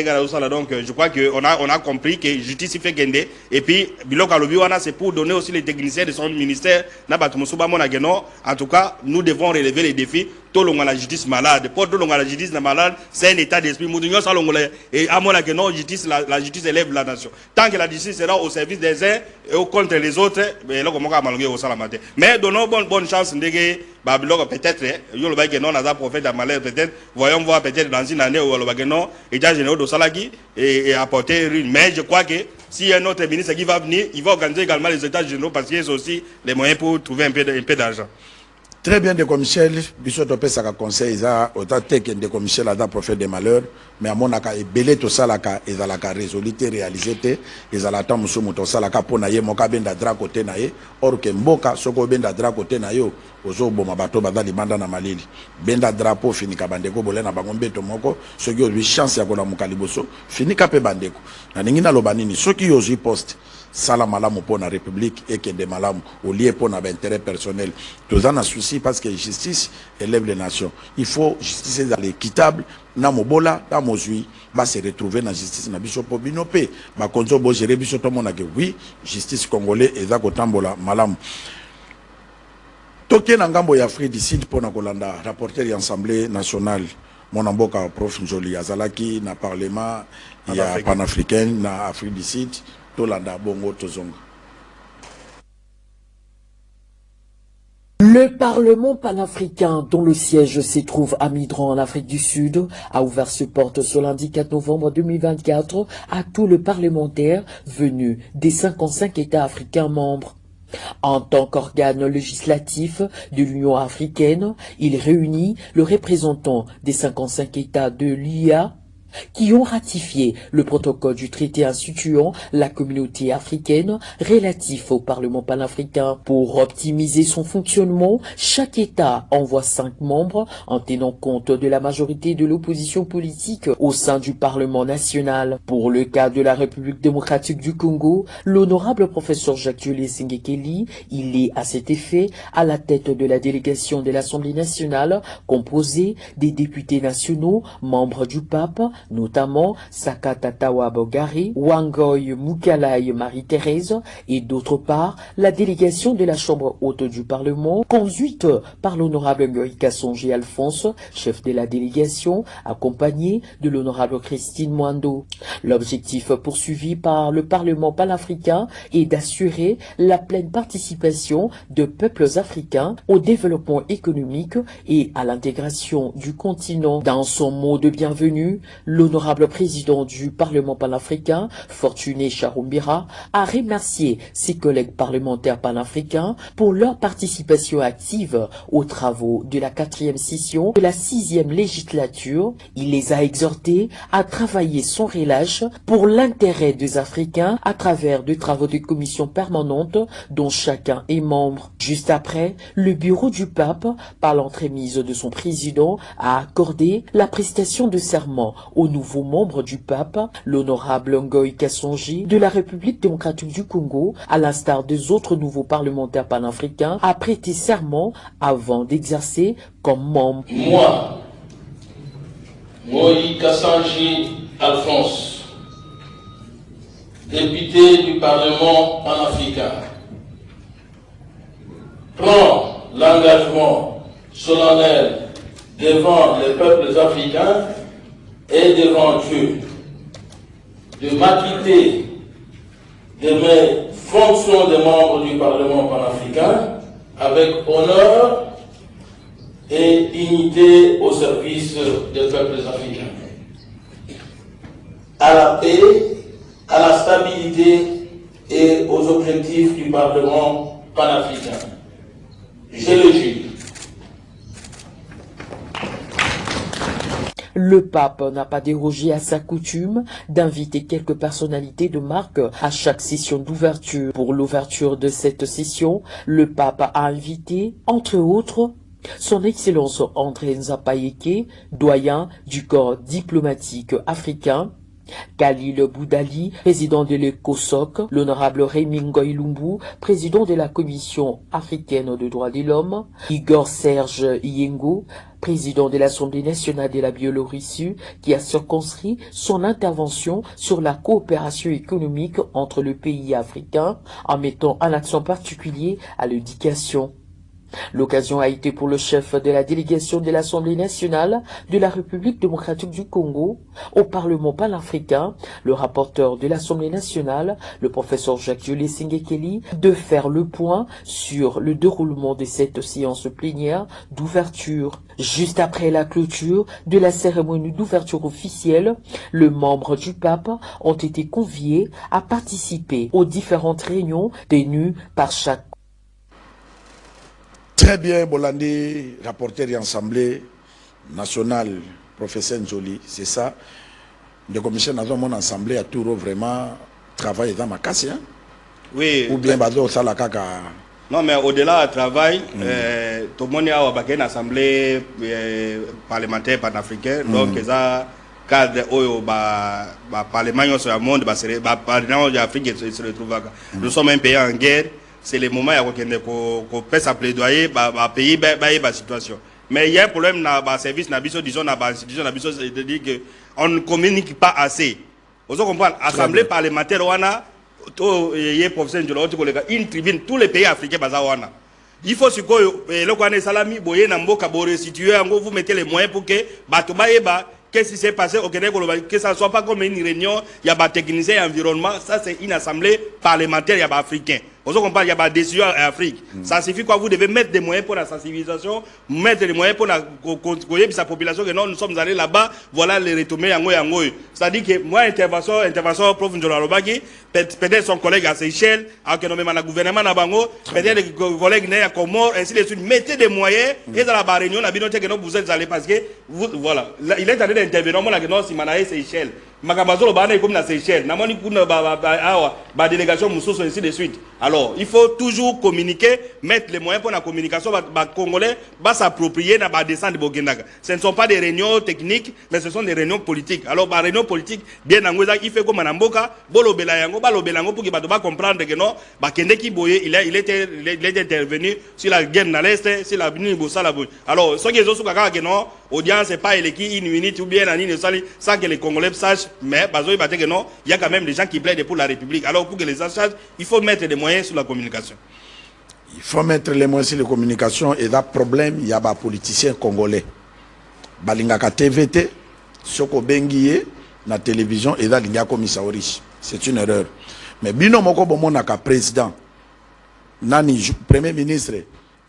donc je crois que on a compris que justice fait gagner et puis biloko alobi wana c'est pour donner aussi les techniciens de son ministère na batumusuba mona geno. En tout cas nous devons relever les défis. Tout le monde la justice malade pour tout le monde la justice malade c'est un état d'esprit moudinyo salongole et à mona geno justice la justice élève la nation tant que la justice sera au service des uns et contre les autres mais là comment malongé au salamate mais donnons bonne chance ndege babiloko peut-être yo le bageno na za prophète de malheur peut-être voyons voir peut-être dans une année où le bageno état général de Salagi et apporter une. Mais je crois que si un autre ministre qui va venir, il va organiser également les états généraux parce qu'il y a aussi les moyens pour trouver un peu d'argent. Très bien, de Michel, Bissot Topé Saka conseil, ça, autant que de Michel a prophète des malheurs, mais à mon aka, et belé tout ça, ils ont la résoluté réalisée, ils ont la temps, monsieur Mouton Salaka, pour naïe, moka benda dra côté naïe, or que mboka, soko benda dra côté naïe, ozo boma bato bazali banda na malili, benda drapeau fini ka bandeko, bolé na bangombe tomoko, ceux qui ont eu chance ya kola mukaliboso, fini ka pe bandeko, na ningina lobanini, ceux qui ont eu poste, sala malamu pour la République et que des malamu au lieu pour notre intérêt personnel. Tous en a souci parce que justice élève les nations. Il faut justice dans l'équitable. Na mobola, na mozui, va se retrouver dans la justice na biso po binope. Ba konzo bo gérer biso to mona que oui, justice congolais et za kotambola malamu. Toké na ngambo ya Afrique du Sud pour na kolanda rapporteur de l'Assemblée nationale. Mon amboka prof Njoli Azalaki na parlement il y a panafricain na Afrique du Sud. Le Parlement panafricain, dont le siège se trouve à Midran en Afrique du Sud, a ouvert ses portes ce lundi 4 novembre 2024 à tous les parlementaires venus des 55 États africains membres. En tant qu'organe législatif de l'Union africaine, il réunit le représentant des 55 États de l'IA qui ont ratifié le protocole du traité instituant la communauté africaine relatif au Parlement panafricain. Pour optimiser son fonctionnement, chaque État envoie 5 membres en tenant compte de la majorité de l'opposition politique au sein du Parlement national. Pour le cas de la République démocratique du Congo, l'honorable professeur Jacques-Julius Singekeli, il est à cet effet à la tête de la délégation de l'Assemblée nationale composée des députés nationaux, membres du pape, notamment Sakata Tawa Bogari, Wangoy Mukalai Marie-Thérèse et d'autre part la délégation de la Chambre haute du Parlement conduite par l'honorable Ngoï Kassongi Alphonse, chef de la délégation, accompagné de l'honorable Christine Mwando. L'objectif poursuivi par le Parlement panafricain est d'assurer la pleine participation de peuples africains au développement économique et à l'intégration du continent. Dans son mot de bienvenue, l'honorable président du Parlement panafricain, Fortuné Charumbira, a remercié ses collègues parlementaires panafricains pour leur participation active aux travaux de la 4e session de la 6e législature. Il les a exhortés à travailler sans relâche pour l'intérêt des Africains à travers des travaux de commissions permanentes dont chacun est membre. Juste après, le bureau du pape, par l'entremise de son président, a accordé la prestation de serment au nouveau membre du pape, l'honorable Ngoï Kassongi de la République démocratique du Congo, à l'instar des autres nouveaux parlementaires panafricains, a prêté serment avant d'exercer comme membre. Moi, Ngoï Kassongi Alphonse, député du Parlement panafricain, prends l'engagement solennel devant les peuples africains et devant Dieu de m'acquitter de mes fonctions de membre du Parlement panafricain avec honneur et dignité au service des peuples africains, à la paix, à la stabilité et aux objectifs du Parlement panafricain. Je le jure. Le pape n'a pas dérogé à sa coutume d'inviter quelques personnalités de marque à chaque session d'ouverture. Pour l'ouverture de cette session, le pape a invité, entre autres, son Excellence André Nzapayeke, doyen du corps diplomatique africain, Khalil Boudali, président de l'ECOSOC, l'honorable Rémy Ngoï Lumbu, président de la Commission africaine des droits de l'homme, Igor Serge Yengo, président de l'Assemblée nationale de la Biélorussie, qui a circonscrit son intervention sur la coopération économique entre le pays africain en mettant un accent particulier à l'éducation. L'occasion a été pour le chef de la délégation de l'Assemblée nationale de la République démocratique du Congo au Parlement panafricain, le rapporteur de l'Assemblée nationale, le professeur Jacques-Jules Singekeli, de faire le point sur le déroulement de cette séance plénière d'ouverture. Juste après la clôture de la cérémonie d'ouverture officielle, les membres du pape ont été conviés à participer aux différentes réunions tenues par chaque. Très bien, Bolandi, rapporteur et Assemblée nationale, professeur Nzoli, c'est ça. Le commissaire dans mon assemblée a toujours vraiment travaillé dans ma casse. Hein? Oui. Ou bien basé au Salakaka. Non, mais au-delà du travail, tout le monde a une assemblée parlementaire panafricaine. Donc, il y a cadre où le Parlement sur le monde, le Parlement d'Afrique se retrouve. Nous sommes un pays en guerre. C'est le moment où on peut sa plaidoyer, le pays la situation. Mais il y a un problème dans le service, disons, dans l'institution, c'est-à-dire qu'on ne communique pas assez. Vous comprenez? L'Assemblée parlementaire, il y a professeur une tribune, tous les pays africains, il faut que Salami, vous mettez les moyens pour que qu'est-ce qui s'est passé au Québec, que ça ne soit pas comme une réunion, il y a des techniciens et environnement, ça c'est une assemblée parlementaire, il y a des africains. Vous comprenez, il y a des décisions en Afrique. Ça signifie quoi? Vous devez mettre des moyens pour la sensibilisation, mettre des moyens pour la sa population, que non, nous sommes allés là-bas, voilà les retombées en Goy. C'est-à-dire que moi, intervention, prof Ndjolobaki, peut-être son collègue à Seychelles, à le gouvernement à Bango, peut-être les collègues à Comores, ainsi de suite. Mettez des moyens, et dans la réunion, vous êtes allés parce que, voilà, il est allé d'intervenir, moi, la si Manaï Seychelles. Makamazo bana comme la Seychelles namoni kuna ba délégation musoso ainsi de suite. Alors il faut toujours communiquer, mettre les moyens pour la communication. Les Congolais va s'approprier na ba descendre Bogendaga. Ce ne sont pas des réunions techniques, mais ce sont des réunions politiques. Alors ba réunion politique bien nangoza il fait comme Manamboka bolobela yango pour que bato ba comprendre que non ba kende ki boye il était intervenu sur la guerre dans l'est, sur la Bini Bosala. Alors ce qui est aussi que non audience c'est pas qui une minute ou bien ani ne sali sans que les Congolais sachent. Mais il y a quand même des gens qui plaident pour la République. Alors pour que les gens sachent, il faut mettre des moyens sur la communication. Il faut mettre les moyens sur la communication. Et là, problème, il y a des politiciens congolais. Balingaka TVT, Soko Benguié, la télévision, et là, il y a commissaire riche. C'est une erreur. Mais bino moko bomonaka président, nani premier ministre,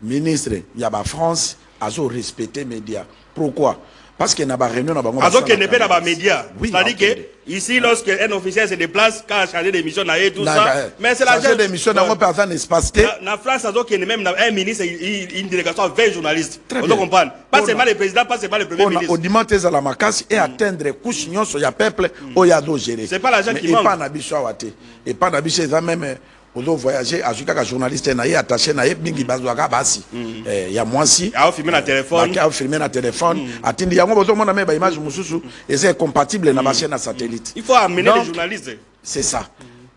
il y a France, azo respecter médias. Pourquoi? Parce qu'il y a une réunion dans le Azo qui n'est pas dans les médias. C'est-à-dire que ici, lorsque un officiel se déplace, quand il a changé d'émission, tout ça, mais c'est la changer d'émission dans un personne espace. En France, Azo qui est même un ministre, une délégation à 20 journalistes. Vous comprenez? Pas seulement le président, pas seulement le premier ministre. Au dimanche, il y a la macasse et atteindre couche il y a peuple, il y a d'autres gérer. C'est pas l'argent qui manque. Et pas n'habitué et pas n'habitué même. Ozo voyager ajuka ka journaliste na ye attaché na ye bingi bazwaka basi ya mwasi a filmer na téléphone a filmer na téléphone atindi yango bozo mona me ba image mususu et c'est compatible na ba chaîne na satellite. Il faut amener les journalistes. C'est ça.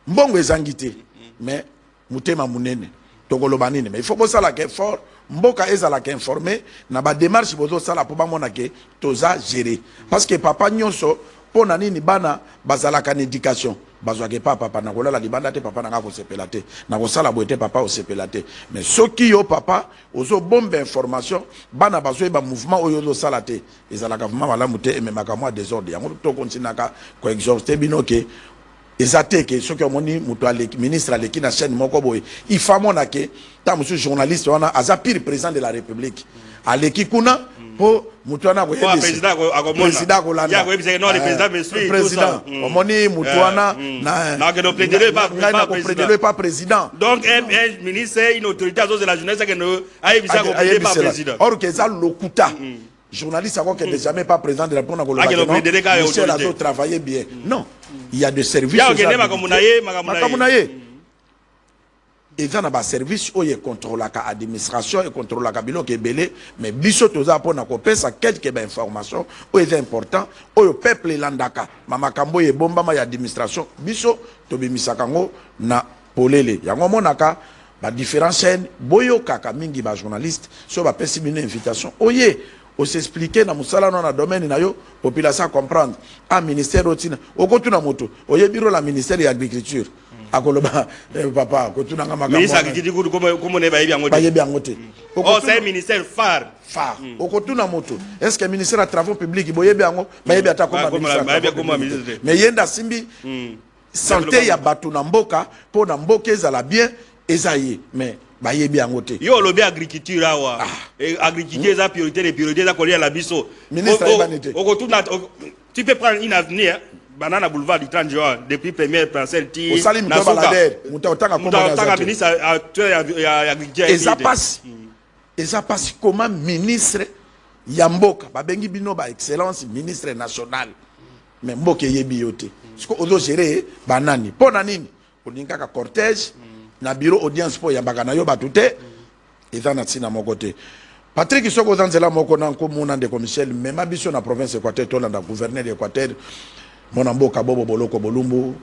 Mbongo ezangité mais mutema munene tokoloba nini mais il faut bosala ke fort mboka ezala ke informer na ba démarche bozo sala po ba mona ke toza gérer parce que papa nyonso pona nini bana bazalaka na éducation bazwake papa na kolala libanda te papa na nga ko sepela te na ko sala boete papa o sepela te mais soki yo papa ozo bombe information bana bazwe ba mouvement oyo zo sala te ezalaka vraiment malamu te et même ka moi désordre yango to continuaka ko exhauster binoke ezate ke soki omoni muto aleki ministre aleki na chaîne moko boye il faut mona ke ta monsieur journaliste wana aza pire président de la République aleki kuna po mutuana ko président kolanda non le président me suit président omoni mutuana na que ne plaider pas président donc un ministre une autorité de la jeunesse que ne aïbisa ko plaider pas président or que ça lokuta journaliste à quoi que n'est jamais pas président de la République congolaise. Michel Azo travaillait bien. Non, il y a des services. Et ça n'a pas service où il contrôle l'administration et contrôle la cabine qui est belé, mais biso toza pour na kopé ça quelques informations où est important où le peuple landaka mama kambo ye bomba ma administration biso to bimisakango na polele yango monaka ba différentes chaînes boyo kaka mingi ba journaliste so ba pesi une invitation oye on s'expliquer dans musala dans le domaine na yo population comprendre ah ministère rotina okotuna moto oye biro la ministère de l'agriculture akoloba papa kotuna ngama ministère agriculture comme ne ba yebi angote oh c'est un ministère phare okotuna moto est-ce que ministère de travaux publics boyebi ango ba yebi ata comme ministère mais yenda simbi santé ya batu na mboka po na mboka ezala bien ezaye mais bayebi angote yo lobi agriculture awa agriculture za priorité les priorités za kolia la biso ministre Ibanité tu peux prendre une avenir banana boulevard du 30 juin depuis première parcelle ti au salim to balader mutotanga comme ministre ya agriculture et ça passe comment ministre Yamboka babengi bino ba excellence ministre national mais mboka yebi yote parce que ozo gérer banani pona nini oninga ka cortège na bureau audience po ya bakana yo batute eza na tsina moko te Patrick Soko zanzela moko na nkomuna de Michel mema biso na province Équateur to landa gouverneur d'Équateur mona mboka bobo boloko bolumbu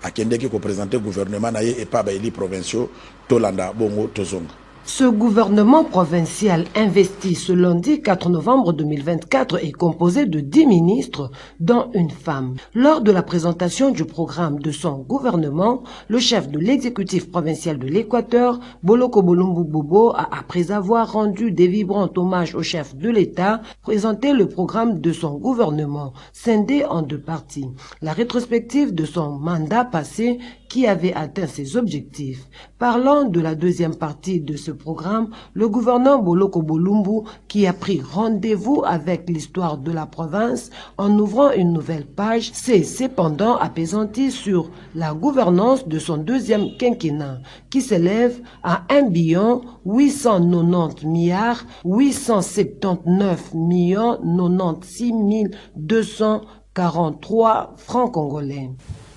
akendeki ko présenter gouvernement na ye et pas ba eli provinciaux to landa bongo tozonga. Ce gouvernement provincial investi ce lundi 4 novembre 2024 est composé de 10 ministres, dont une femme. Lors de la présentation du programme de son gouvernement, le chef de l'exécutif provincial de l'Équateur, Boloko Bolumbu Bobo, a, après avoir rendu des vibrants hommages au chef de l'État, présenté le programme de son gouvernement, scindé en deux parties. La rétrospective de son mandat passé qui avait atteint ses objectifs. Parlant de la deuxième partie de ce programme, le gouverneur Boloko Bolumbu, qui a pris rendez-vous avec l'histoire de la province en ouvrant une nouvelle page, s'est cependant apaisanti sur la gouvernance de son deuxième quinquennat, qui s'élève à 1,879,243 francs congolais.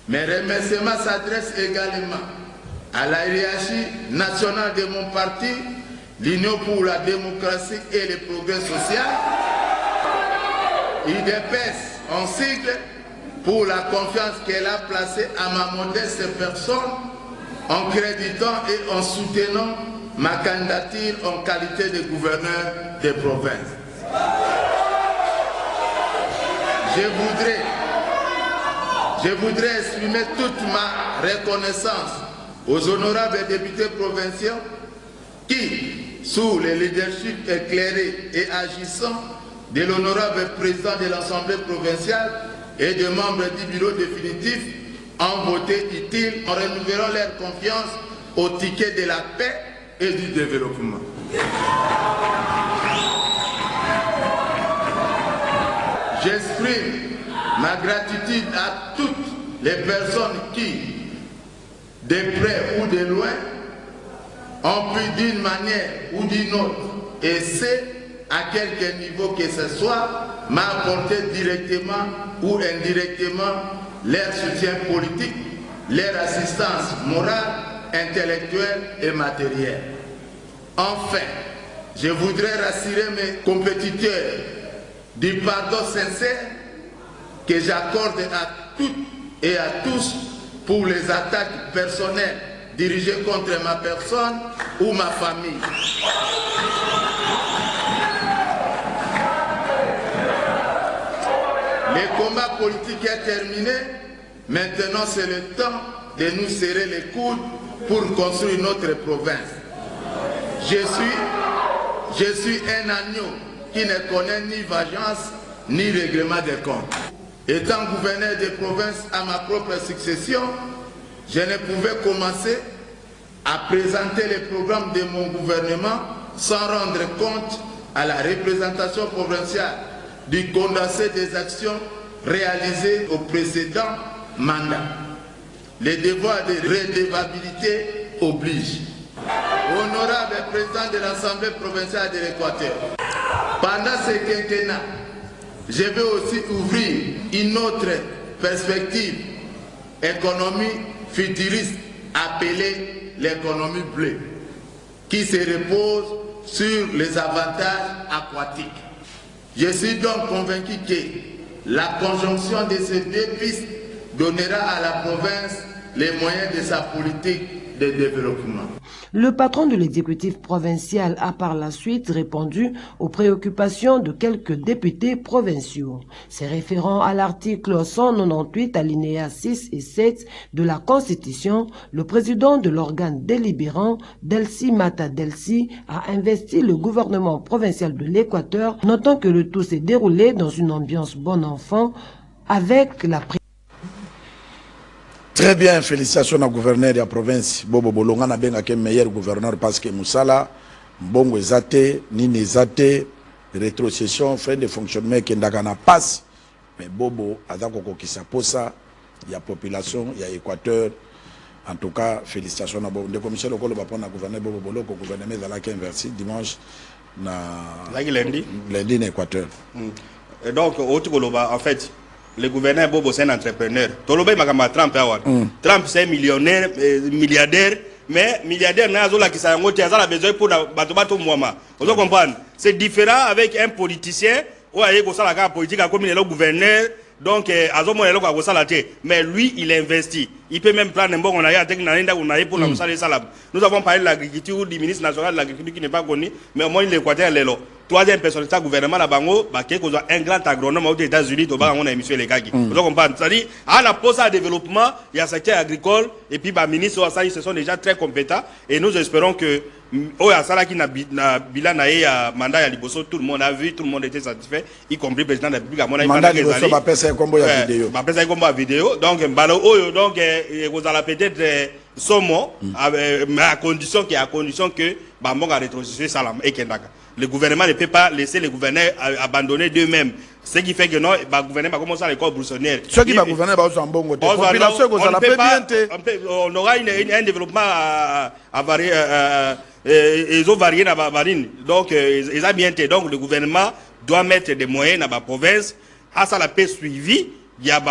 Mes remerciements s'adressent également à la hiérarchie nationale de mon parti, l'Union pour la démocratie et le progrès social, UDPS en sigle, pour la confiance qu'elle a placée à ma modeste personne en créditant et en soutenant ma candidature en qualité de gouverneur de province. Je voudrais exprimer toute ma reconnaissance aux honorables députés provinciaux qui, sous le leadership éclairé et agissant de l'honorable président de l'Assemblée provinciale et des membres du bureau définitif, ont voté utile en renouvelant leur confiance au ticket de la paix et du développement. J'exprime ma gratitude à toutes les personnes qui, de près ou de loin, ont pu d'une manière ou d'une autre, et c'est à quelque niveau que ce soit, m'apporter directement ou indirectement leur soutien politique, leur assistance morale, intellectuelle et matérielle. Enfin, je voudrais rassurer mes compétiteurs du pardon sincère que j'accorde à toutes et à tous pour les attaques personnelles dirigées contre ma personne ou ma famille. Le combat politique est terminé. Maintenant, c'est le temps de nous serrer les coudes pour construire notre province. Je suis un agneau qui ne connaît ni vengeance ni règlement des comptes. Étant gouverneur de province à ma propre succession, je ne pouvais commencer à présenter les programmes de mon gouvernement sans rendre compte à la représentation provinciale du condensé des actions réalisées au précédent mandat. Les devoirs de redevabilité obligent. Honorable président de l'Assemblée provinciale de l'Équateur, pendant ce quinquennat, je vais aussi ouvrir une autre perspective économique futuriste appelée l'économie bleue, qui se repose sur les avantages aquatiques. Je suis donc convaincu que la conjonction de ces deux pistes donnera à la province les moyens de sa politique de développement. Le patron de l'exécutif provincial a par la suite répondu aux préoccupations de quelques députés provinciaux. Se référant à l'article 198 alinéa 6 et 7 de la Constitution, le président de l'organe délibérant, Delcy Mata Delcy, a investi le gouvernement provincial de l'Équateur, notant que le tout s'est déroulé dans une ambiance bon enfant avec la Très bien, félicitations au gouverneur de la province. Bobo Bolonga na benga ke meilleur gouverneur parce que Moussala, Mbongo ezate, Nini ezate, rétrocession, fin de fonctionnement qui ndaka na passe. Mais Bobo azako kokisa posa, il y a population, il y a Équateur. En tout cas, félicitations à Bobo. De commission locale va prendre gouverneur Bobo Boloko, gouvernement de la inversé dimanche na lundi en Équateur. Et donc en fait le gouverneur Bobo c'est un entrepreneur. Toloba makama Trump Trump c'est millionnaire, milliardaire, mais milliardaire na zola ki sa ngoti azala besoin pour bato mwama. Vous comprenez? C'est différent avec un politicien ou aye ko sala ka politique comme le gouverneur. Donc azomo lelo kwa kosala te, mais lui il investit. Il peut même prendre un bon on a pour la salam. Nous avons parlé de l'agriculture du ministre national de l'agriculture qui n'est pas connu, mais au moins l'Équateur lelo. Troisième personnalité du gouvernement la bango, un grand agronome aux États-Unis, on a émission les gars. Vous comprenez? C'est-à-dire à la poste à développement, il y a secteur agricole et puis ministre ils se sont déjà très compétents et nous espérons que au Yasala qui n'a bilan mandat à Liboso, tout le monde a vu, tout le monde était satisfait, y compris le président de la République à mon avis. Mandat Liboso va passer un combo à vidéo. Va passer un combo à vidéo. Donc donc vous allez peut-être somo mais à condition que Bambong a rétrocédé Salam et Kendaka. Le gouvernement ne peut pas laisser les gouverneurs abandonner d'eux-mêmes. Ce qui fait que non, le gouvernement va commencer à l'école bruxonnière. Ce qui va gouverner, va aussi en bon côté. On aura un développement à varier, ils ont varié dans la marine. Donc, ils ont bien été. Donc, le gouvernement doit mettre des moyens dans la province. À ça, la paix suivie. Il y a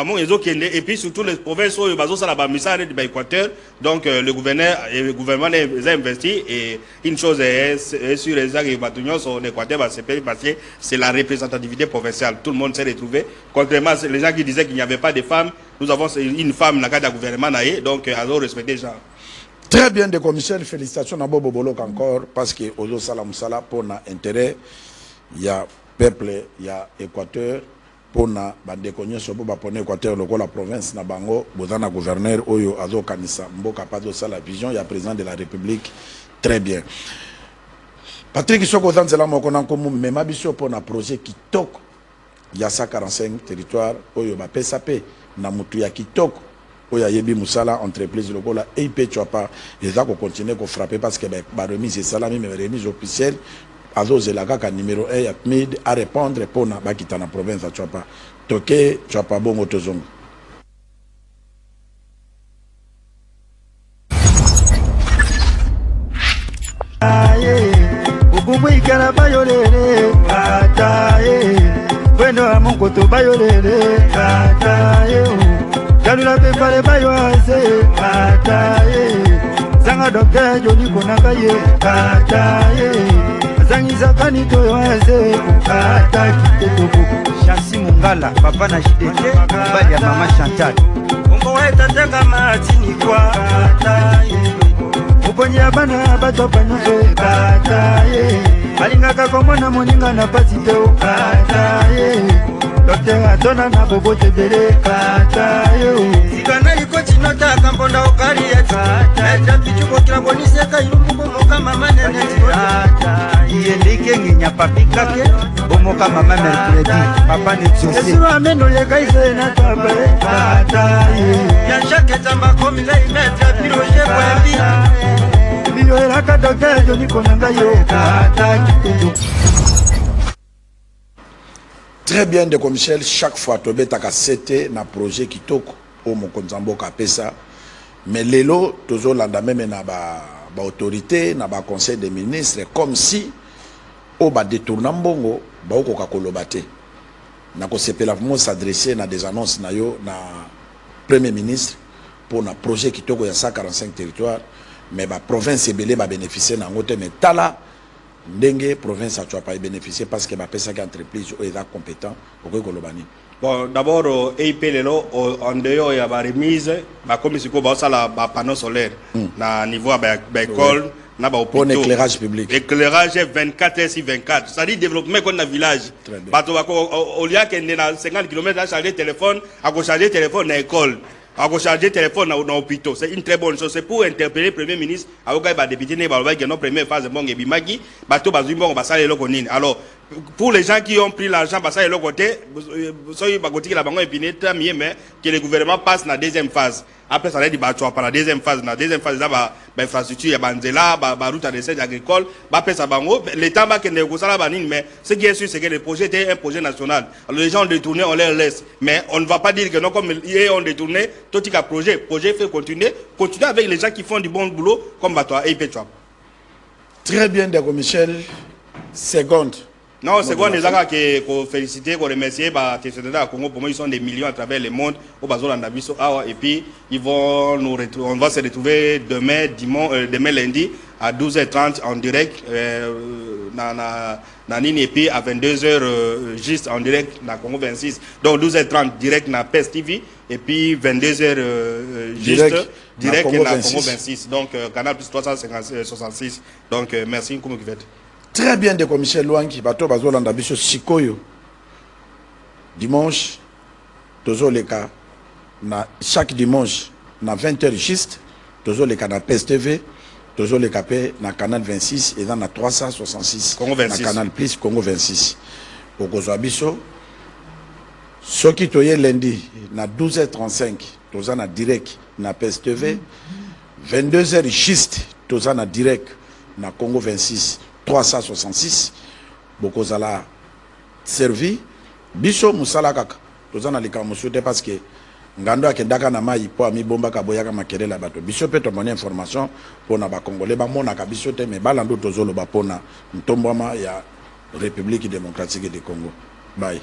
et puis surtout les provinces où ils ont la Équateur. Donc le gouvernement a investi et une chose est sur les agriculteurs en Équateur va se passer, c'est la représentativité provinciale. Tout le monde s'est retrouvé. Contrairement à les gens qui disaient qu'il n'y avait pas de femmes, nous avons une femme dans le cadre du gouvernement donc ils ont respecté les gens. Très bien, des commissaires, félicitations à Bobo Bolok encore parce que Ozo Salam Sala pour l'intérêt, il y a peuple, il y a Équateur. Pour na bande konyo sobo ba pone Équateur loko la province na bango bozana gouverneur oyo azo kanisa mboka pazo ça la vision ya président de la République très bien. Patrick Soko zanzela moko na komu mema biso pour na projet kitoko ya 145 territoire oyo ba PSAP na mutu ya kitoko oyo yebi musala entreprise loko la IP Chwapa eza ko continuer ko frapper parce que ba remise salami mais remise officielle Azo la kaka numéro 1 ya PMID à répondre pour na bakita na province à Chwapa. Toke Chwapa bongo tozongo. Aye, ukumbu ikala bayolele, ataye. Bueno amonko to bayolele, ataye. Kalula pepale bayoase, ataye. Zanga docteur Joni konakaye, ataye. Zangisa kanito yoase ataki tetoko Chansi Mungala papa na JDT mbali ya mama Chantal Mungu weta tenga matini kwa ataye Uponye abana bato panyuzo ataye Alingaka komona moninga na pasiteo ataye Docteur atona na bobo tebele ataye Sikana iko chinota kamponda okari ya Eta pichuko kila boniseka ilumbu moka mama nene Yendeke ngenya papikake bomoka mama mercredi papa ne tsosi Esiro ameno yeka ise na tabe ataye Ya chaque tamba comme les maîtres piroje boebi Biyo era ka docteur Joni konanga yo ataki Très bien de comme Michel, chaque fois tu as cité un projet qui toko pour mon Konzamboka pesa. Mais lelo toujours landa même na ba autorité na ba conseil des ministres comme si au ba détourna mbongo ba okoka kolobate. Na ko sepela mo s'adresser na des annonces na yo na premier ministre pour un projet qui toko ya 145 territoires mais la province ebele va bénéficier na ngote mais tala ndenge province a pas bénéficier parce que ba pesa ki entreprise est compétent pour kolobani. Bon, d'abord, EIP lelo en dehors ya ba remise ba comme siko ba sala ba panneau solaire na niveau ba école na ba pour éclairage public. Éclairage 24 sur 24. Ça dit développement comme dans village. Bato ba au lieu que na 50 km à charger téléphone, à charger téléphone na école. À charger téléphone dans l'hôpital. C'est une très bonne chose. C'est pour interpeller le Premier ministre. Alors, député, notre première phase de Bong et Bimagi, bateau Bazumbo, Bassal et Lokonine. Alors, pour les gens qui ont pris l'argent, Bassal et Lokoté, soyez Bagoti, la Bango et Pineta, mais que le gouvernement passe dans la deuxième phase. Après, ça va être par la deuxième phase. Dans la deuxième phase, il y a l'infrastructure, il y a Banzela, la route à l'essai agricole, après ça, l'État va que mais ce qui est sûr, c'est que le projet était un projet national. Alors, les gens ont détourné, on les laisse. Mais on ne va pas dire que non, comme ils ont détourné, tout est projet. Projet fait continuer avec les gens qui font du bon boulot, comme toi, et Petra. Très bien, Dego Michel. Seconde. Non, seconde, les gens qui féliciter, qui remercier, Congo, pour moi, ils sont des millions à travers le monde, et puis ils vont on va se retrouver demain lundi à 12h30 en direct, et puis à 22h juste en direct dans Congo 26. Donc 12h30 direct dans PES TV, et puis 22h juste direct dans Congo 26. Donc canal plus 366. Donc merci, comment vous faites? Très bien de comme Michel Louangi, bato bazolanda biso sikoyo. Dimanche, tozo leka na chaque dimanche na 20h juste, tozo leka na PES TV, tozo leka pe na canal 26 et dans na 366 Congo 26. Na canal plus Congo 26. Okozwa biso soki toye lundi na 12h35 toza na direct na PES TV, 22h juste toza na direct na Congo 26. 366 bokozala servi biso musala kaka tozana lika musote parce que ngando akendaka na mai po ami bomba ka boyaka makerela bato biso pe to moni information pona ba congolais ba mona ka biso te me balando tozolo ba pona ntombama ya République démocratique du Congo. Bye.